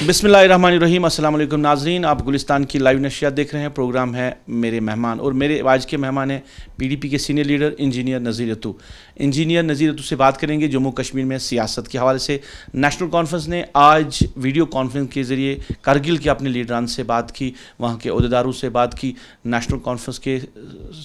बिस्मिल्लाहिर्रहमानिर्रहीम। अस्सलाम वालेकुम नाजरीन, आप गुलिस्तान की लाइव नशियात देख रहे हैं। प्रोग्राम है मेरे मेहमान और मेरे आज के मेहमान हैं पीडीपी के सीनियर लीडर इंजीनियर नज़ीर अत्तू। इंजीनियर नज़ीर अत्तू से बात करेंगे जम्मू कश्मीर में सियासत के हवाले से। नेशनल कॉन्फ्रेंस ने आज वीडियो कॉन्फ्रेंस के ज़रिए कारगिल के अपने लीडरान से बात की, वहाँ के अहदेदारों से बात की। नेशनल कॉन्फ्रेंस के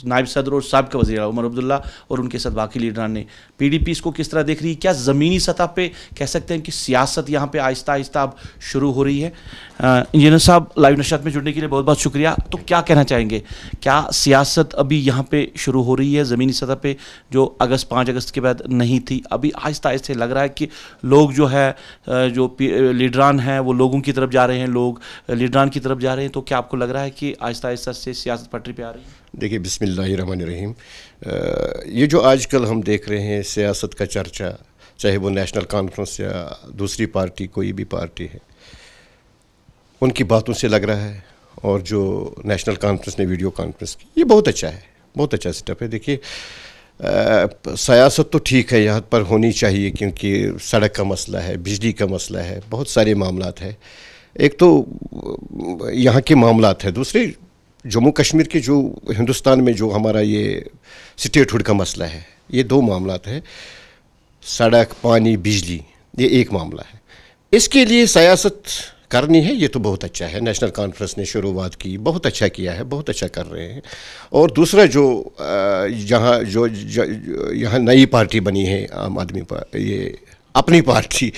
नायब सदर और साबिक़ वज़ीर उमर अब्दुल्ला और उनके साथ बाकी लीडरान ने पीडीपी इसको किस तरह देख रही है, क्या ज़मीनी सतह पर कह सकते हैं कि सियासत यहाँ पर आहिस्ता आहिस्ता अब शुरू हो रही है। इंजीनियर साहब, लाइव नशियात में जुड़ने के लिए बहुत बहुत शुक्रिया। तो क्या कहना चाहेंगे, क्या सियासत अभी यहाँ पे शुरू हो रही है ज़मीनी सतह पे, जो 5 अगस्त के बाद नहीं थी? अभी आहिस्ता आहिस्ता लग रहा है कि लोग जो है जो लीडरान हैं वो लोगों की तरफ जा रहे हैं, लोग लीडरान की तरफ जा रहे हैं। तो क्या आपको लग रहा है कि आहिस्ता आहिस्ता से सियासत पटरी पे आ रही है? देखिए, बिस्मिल्लाहिर्रहमानिर्रहीम, ये जो आजकल हम देख रहे हैं सियासत का चर्चा, चाहे वो नेशनल कॉन्फ्रेंस या दूसरी पार्टी कोई भी पार्टी है, उनकी बातों से लग रहा है। और जो नेशनल कॉन्फ्रेंस ने वीडियो कॉन्फ्रेंस की, ये बहुत अच्छा है, बहुत अच्छा स्टेप है। देखिए, सियासत तो ठीक है, यहाँ पर होनी चाहिए, क्योंकि सड़क का मसला है, बिजली का मसला है, बहुत सारे मामलात हैं। एक तो यहाँ के मामलात है, दूसरे जम्मू कश्मीर के जो हिंदुस्तान में जो हमारा ये स्टेटहुड का मसला है, ये दो मामलात है। सड़क, पानी, बिजली, ये एक मामला है। इसके लिए सियासत करनी है, ये तो बहुत अच्छा है। नेशनल कॉन्फ्रेंस ने शुरुआत की, बहुत अच्छा किया है, बहुत अच्छा कर रहे हैं। और दूसरा जो यहाँ नई पार्टी बनी है, आम आदमी ये अपनी पार्टी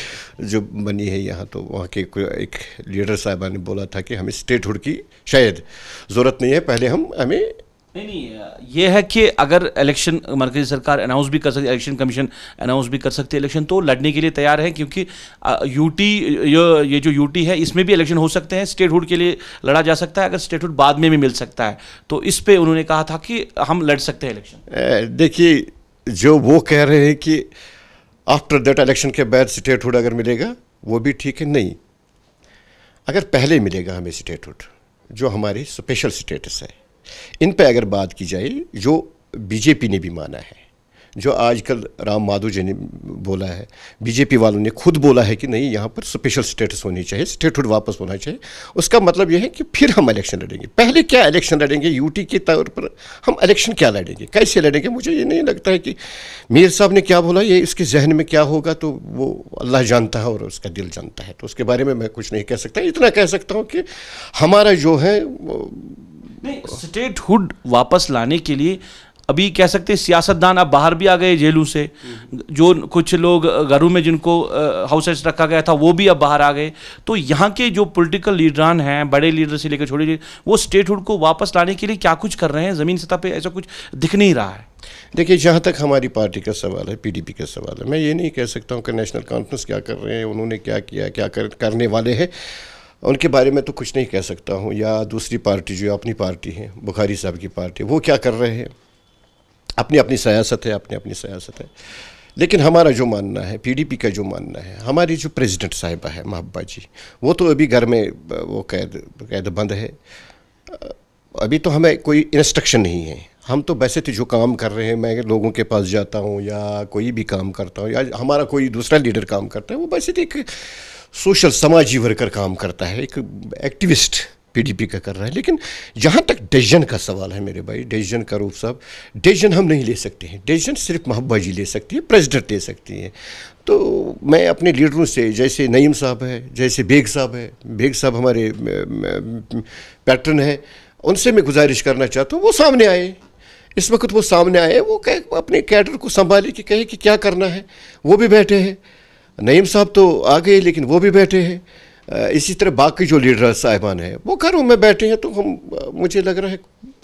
जो बनी है यहाँ, तो वहाँ के एक लीडर साहबा ने बोला था कि हमें स्टेटहुड की शायद ज़रूरत नहीं है, पहले हमें नहीं, ये है कि अगर इलेक्शन मरकज़ी सरकार अनाउंस भी कर सकती है, इलेक्शन कमीशन अनाउंस भी कर सकती है इलेक्शन, तो लड़ने के लिए तैयार है। क्योंकि ये जो यूटी है, इसमें भी इलेक्शन हो सकते हैं, स्टेटहुड के लिए लड़ा जा सकता है, अगर स्टेटहुड बाद में भी मिल सकता है। तो इस पे उन्होंने कहा था कि हम लड़ सकते हैं इलेक्शन। देखिए, जो वो कह रहे हैं कि आफ्टर दैट इलेक्शन के बाद स्टेटहुड अगर मिलेगा, वो भी ठीक है। नहीं, अगर पहले मिलेगा हमें स्टेटहुड, जो हमारी स्पेशल स्टेटस है, इन पे अगर बात की जाए, जो बीजेपी ने भी माना है, जो आजकल राम माधव जी ने बोला है, बीजेपी वालों ने खुद बोला है कि नहीं, यहाँ पर स्पेशल स्टेटस होनी चाहिए, स्टेटहुड वापस होना चाहिए। उसका मतलब यह है कि फिर हम इलेक्शन लड़ेंगे। पहले क्या इलेक्शन लड़ेंगे यूटी के तौर पर, हम इलेक्शन क्या लड़ेंगे, कैसे लड़ेंगे? मुझे ये नहीं लगता है कि मीर साहब ने क्या बोला, ये इसके जहन में क्या होगा, तो वो अल्लाह जानता है और उसका दिल जानता है। तो उसके बारे में मैं कुछ नहीं कह सकता। इतना कह सकता हूँ कि हमारा जो है नहीं, स्टेटहुड वापस लाने के लिए अभी कह सकते हैं सियासतदान अब बाहर भी आ गए जेलों से। जो कुछ लोग घरों में जिनको हाउस अरेस्ट रखा गया था, वो भी अब बाहर आ गए। तो यहाँ के जो पॉलिटिकल लीडरान हैं, बड़े लीडर से लेकर छोटे लीडर, वो स्टेटहुड को वापस लाने के लिए क्या कुछ कर रहे हैं? ज़मीन सतह पे ऐसा कुछ दिख नहीं रहा है। देखिए, जहाँ तक हमारी पार्टी का सवाल है, पीडीपी का सवाल है, मैं ये नहीं कह सकता हूँ कि नेशनल कॉन्फ्रेंस क्या कर रहे हैं, उन्होंने क्या किया, क्या करने वाले हैं, उनके बारे में तो कुछ नहीं कह सकता हूँ। या दूसरी पार्टी जो अपनी पार्टी है, बुखारी साहब की पार्टी, वो क्या कर रहे हैं, अपनी अपनी सियासत है, अपनी अपनी सियासत है। लेकिन हमारा जो मानना है, पीडीपी का जो मानना है, हमारी जो प्रेसिडेंट साहिबा है महबूबा जी, वो तो अभी घर में वो कैद बंद है। अभी तो हमें कोई इंस्ट्रक्शन नहीं है। हम तो वैसे तो जो काम कर रहे हैं, मैं लोगों के पास जाता हूँ या कोई भी काम करता हूँ, या हमारा कोई दूसरा लीडर काम करता है, वो वैसे तो एक सोशल समाजी वर्कर काम करता है, एक एक्टिविस्ट पीडीपी का कर रहा है। लेकिन जहाँ तक डिसीजन का सवाल है मेरे भाई, डिसीजन का रूप साहब, डिसीजन हम नहीं ले सकते हैं। डिसीजन सिर्फ महबूबा जी ले सकती है, प्रेसिडेंट ले सकती है। तो मैं अपने लीडरों से, जैसे नईम साहब है, जैसे बेग साहब है, बेग साहब हमारे पैटर्न है, उनसे मैं गुजारिश करना चाहता हूँ वो सामने आए। इस वक्त वो सामने आए, वो अपने कैडर को संभाले कि कहे कि क्या करना है। वो भी बैठे हैं, नईम साहब तो आ गए लेकिन वो भी बैठे हैं। इसी तरह बाकी जो लीडर साहिबान हैं वो घरों में बैठे हैं। तो मुझे लग रहा है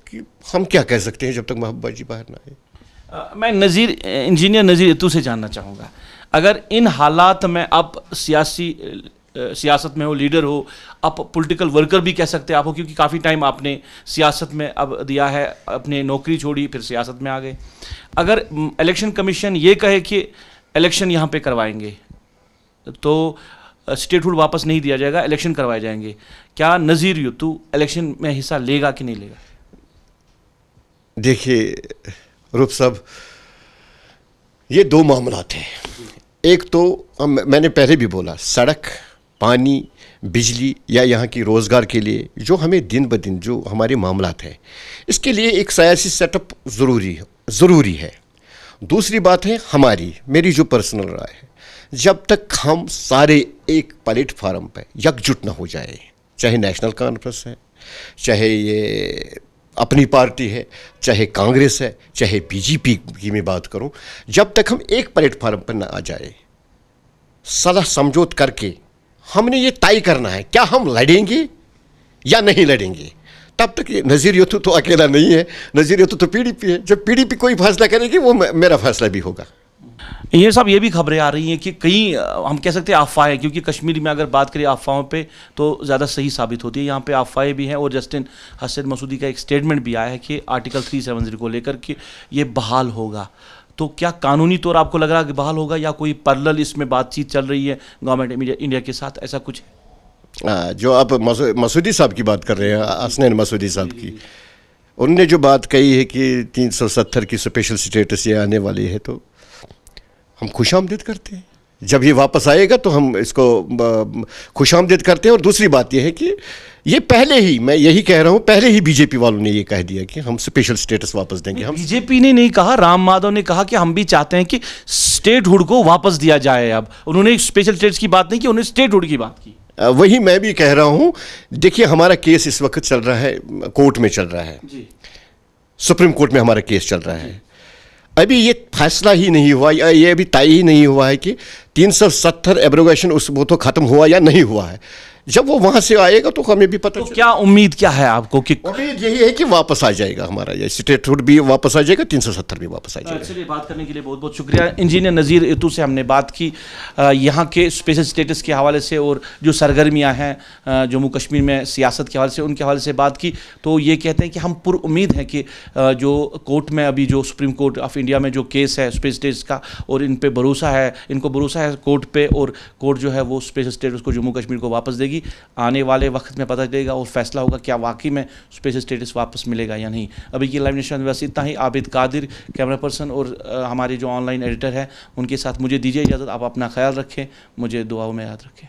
कि हम क्या कह सकते हैं जब तक महबूबा जी बाहर ना आए। मैं इंजीनियर नज़ीर अत्तू से जानना चाहूँगा, अगर इन हालात में आप सियासत में हो, लीडर हो, आप पॉलिटिकल वर्कर भी कह सकते हैं आप हो, क्योंकि काफ़ी टाइम आपने सियासत में अब दिया है, अपने नौकरी छोड़ी फिर सियासत में आ गए। अगर इलेक्शन कमीशन ये कहे कि इलेक्शन यहाँ पे करवाएंगे, तो स्टेटहुड वापस नहीं दिया जाएगा, इलेक्शन करवाए जाएंगे, क्या नज़ीर अत्तू इलेक्शन में हिस्सा लेगा कि नहीं लेगा? देखिए रूप साहब, ये दो मामलात हैं। एक तो मैंने पहले भी बोला, सड़क पानी, बिजली या यहाँ की रोज़गार के लिए जो हमें दिन ब दिन जो हमारे मामलात हैं, इसके लिए एक सियासी सेटअप ज़रूरी है। दूसरी बात है मेरी जो पर्सनल राय है, जब तक हम सारे एक प्लेटफार्म पर एकजुट ना हो जाए, चाहे नेशनल कॉन्फ्रेंस है, चाहे ये अपनी पार्टी है, चाहे कांग्रेस है, चाहे बीजेपी की मैं बात करूं, जब तक हम एक प्लेटफार्म पर ना आ जाए, सलाह समझौत करके हमने ये तय करना है क्या हम लड़ेंगे या नहीं लड़ेंगे। तब तक ये नज़ीर यतू तो अकेला नहीं है, नज़ीर यतू तो पीडीपी है। जब पीडीपी कोई फैसला करेगी वो मेरा फैसला भी होगा। ये साहब ये भी खबरें आ रही हैं कि कई हम कह सकते हैं अफवाहें, क्योंकि कश्मीर में अगर बात करें अफवाहों पे तो ज़्यादा सही साबित होती है, यहाँ पे अफवाहें भी हैं। और जस्टिन हसन मसूदी का एक स्टेटमेंट भी आया है कि आर्टिकल 370 को लेकर कि ये बहाल होगा। तो क्या कानूनी तौर आपको लग रहा है कि बहाल होगा या कोई पैरेलल इसमें बातचीत चल रही है गवर्नमेंट इंडिया के साथ, ऐसा कुछ? जो आप मसूदी साहब की बात कर रहे हैं, हसनैन मसूदी साहब की, उनने जो बात कही है कि 370 की स्पेशल स्टेटस ये आने वाली है, तो हम खुशामदीद करते हैं। जब ये वापस आएगा तो हम इसको खुशामदीद करते हैं। और दूसरी बात ये है कि ये पहले ही, मैं यही कह रहा हूँ, पहले ही बीजेपी वालों ने ये कह दिया कि हम स्पेशल स्टेटस वापस देंगे। हम बीजेपी ने नहीं कहा, राम माधव ने कहा कि हम भी चाहते हैं कि स्टेटहुड को वापस दिया जाए। अब उन्होंने स्पेशल स्टेटस की बात नहीं की, उन्होंने स्टेटहुड की बात की। वही मैं भी कह रहा हूँ। देखिए, हमारा केस इस वक्त चल रहा है, कोर्ट में चल रहा है जी। सुप्रीम कोर्ट में हमारा केस चल रहा है। अभी ये फैसला ही नहीं हुआ, या ये अभी तय ही नहीं हुआ है कि 370 एब्रोगेशन वो तो ख़त्म हुआ या नहीं हुआ है। जब वो वहाँ से आएगा तो हमें भी पता। तो क्या उम्मीद क्या है आपको? कि उम्मीद यही है कि वापस आ जाएगा हमारा ये स्टेटहुड भी वापस आ जाएगा, 370 भी वापस आ जाएगा। चलिए, बात करने के लिए बहुत बहुत शुक्रिया। इंजीनियर नज़ीर यतू से हमने बात की यहाँ के स्पेशल स्टेटस के हवाले से और जो सरगर्मियाँ हैं जम्मू कश्मीर में सियासत के हवाले से, उनके हवाले से बात की। तो ये कहते हैं कि हम पुरुम्मीद हैं कि जो कोर्ट में अभी जो सुप्रीम कोर्ट ऑफ इंडिया में जो केस है स्पेशल स्टेटस का, और इन पर भरोसा है, इनको भरोसा है कोर्ट पे, और कोर्ट जो है वो स्पेशल स्टेटस को जम्मू कश्मीर को वापस देगी। आने वाले वक्त में पता चलेगा और फैसला होगा क्या वाकई में स्पेशल स्टेटस वापस मिलेगा या नहीं। अभी की लाइव नेशन बस इतना ही। आबिद कादिर कैमरा पर्सन और हमारे जो ऑनलाइन एडिटर है, उनके साथ मुझे दीजिए इजाज़त। आप अपना ख्याल रखें, मुझे दुआओं में याद रखें।